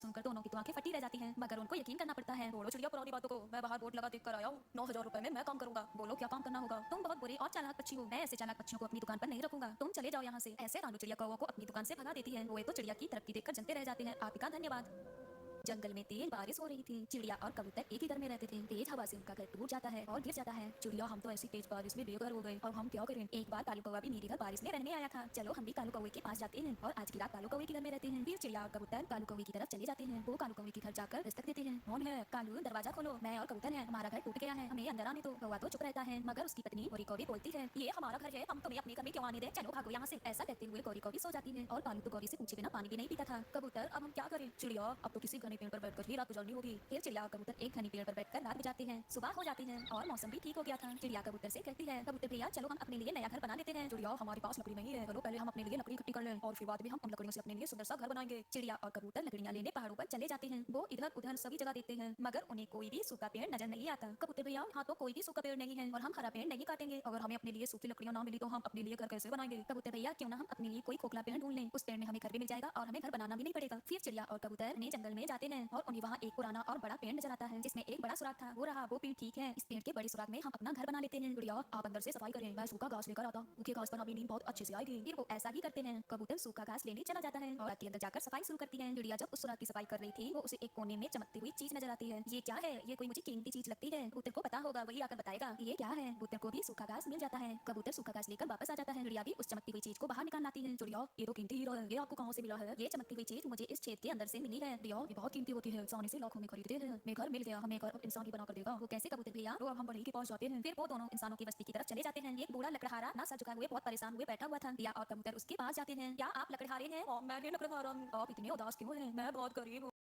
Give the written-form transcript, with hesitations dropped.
सुनकर दोनों की तो आंखें फटी रह जाती हैं, मगर उनको यकीन करना पड़ता है। छोड़ो चिड़िया पुरानी बातों को, मैं बाहर बोर्ड लगा देख कर आया हूँ। 9,000 रुपए में मैं काम करूंगा। बोलो क्या काम करना होगा? तुम बहुत बुरी और चालाक पक्षी हो। मैं ऐसे चालाक पक्षियों को अपनी दुकान पर नहीं रखूंगा। तुम चले जाओ यहाँ से। ऐसे रानू चिड़िया कौवा को अपनी दुकान से भगा देती है। वो तो चिड़िया की तरक्की देखकर जलते रह जाते हैं। आपका धन्यवाद। जंगल में तेज बारिश हो रही थी। चिड़िया और कबूतर एक ही घर में रहते थे। तेज हवा से उनका घर टूट जाता है और गिर जाता है। चिड़िया, हम तो ऐसी तेज बारिश में बेघर हो गए, अब हम क्या करें? एक बार कालू कौवा भी मेरे घर बारिश में रहने आया था। चलो हम भी कालू कौवे के पास जाते हैं और आज की रात कालू कौवे के घर में रहते हैं। फिर चिड़िया और कबूतर कालू कौवे की तरफ चले जाते हैं। वो कालू कौवे के घर जाकर दस्तक देते हैं। कौन है? कालू, दरवाजा खोलो, मैं और कबूतर हैं। हमारा घर टूट गया है, हमें अंदर आने दो। कौवा तो चुप रहता है, मगर उसकी पत्नी गोरी कौवी बोलती है, ये हमारा घर है, हम तुम्हें अपने घर में क्यों आने दें? चलो भागो यहाँ से। ऐसा कहते हुए गोरी कौवी सो जाती है और कालू तो गौरी से पूछे बिना पानी भी नहीं पीता था। कबूतर, अब हम क्या करें? चिड़िया, अब तो किसी घने पेड़ पर बैठकर ही रात गुजारनी होगी। फिर चिड़िया और कबूतर एक घने पेड़ पर बैठकर रात गुजारते हैं। सुबह हो जाती है और मौसम भी ठीक हो गया था। चिड़िया कबूतर से कहती है, कबूतर भैया चलो हम अपने लिए नया घर बना लेते हैं। चिड़िया, हमारे पास लकड़ी नहीं है, चलो पहले हम अपने लिए लकड़ी इकट्ठी कर लें और फिर बाद में हम उन लकड़ियों से अपने लिए सुंदर सा घर बनाएंगे। चिड़िया और कबूतर लकड़ियां लेने पहाड़ों पर चले जाते हैं। वो इधर उधर सभी जगह देखते हैं, मगर उन्हें कोई भी सूखा पेड़ नजर नहीं आता। कबूतर भैया, यहाँ तो कोई भी सूखा पेड़ नहीं है और हम हरा पेड़ नहीं काटेंगे। अगर हमें अपने लिए सूखी लकड़ियां ना मिली तो हम अपने लिए घर कैसे बनाएंगे? कबूतर भैया, क्यों ना हम अपने लिए कोई खोखला पेड़ ढूंढ लें, उस पेड़ में हमें घर भी मिल जाएगा और हमें घर बनाना भी नहीं पड़ेगा। फिर चिड़िया और कबूतर ने जंगल में जाते हैं और उन्हें वहाँ एक पुराना और बड़ा पेड़ नजर आता है जिसमें एक बड़ा सुराग था। वो रहा, वो पेड़ ठीक है, इस पेड़ के बड़े सुराग में हम अपना घर बना लेते हैं। चिड़िया, आप अंदर से सफाई करें, मैं सूखा घास लेकर आता हूँ, सूखे घास पर हमें नींद बहुत अच्छे से आएगी। फिर वो ऐसा ही करते हैं। कबूतर सूखा घास लेने चला जाता है और अंदर जाकर सफाई शुरू करती है। चिड़िया जब उस सुराग की सफाई कर रही थी, वो उसे एक कोने में चमकती हुई चीज नजर आती है। ये क्या है? ये कोई मुझे कीमती चीज लगती है। कबूतर को पता होगा, वही आकर बताएगा ये क्या है। कबूतर को भी सूखा घास मिल जाता है। कबूतर सूखा घास लेकर वापस आ जाता है। चिड़िया भी उस चमकती हुई चीज को बाहर निकाल लाती है। चिड़िया, ये तो कीमती हीरा है, ये आपको कहाँ से मिला है? ये चमकती हुई चीज मुझे इस छेद के अंदर से मिली है। चिड़िया, ये बहुत कीमती होती है, सोने से लाखों में खरीदते हैं। मैं घर मिल गया, हमें घर इंसान ही बना कर देगा। वो कैसे? कबूतर भैया, तो अब हम बढ़ई के पास जाते हैं। फिर वो दोनों इंसानों की बस्ती की तरफ चले जाते हैं। एक बूढ़ा लकड़हारा ना सर झुकाए हुए बहुत परेशान हुए बैठा हुआ था। चिड़िया और कबूतर उसके पास जाते हैं। क्या आप लकड़हारे हैं? मैंने लकड़हारा। आप इतने उदास क्यों हैं? मैं बहुत गरीब हूँ।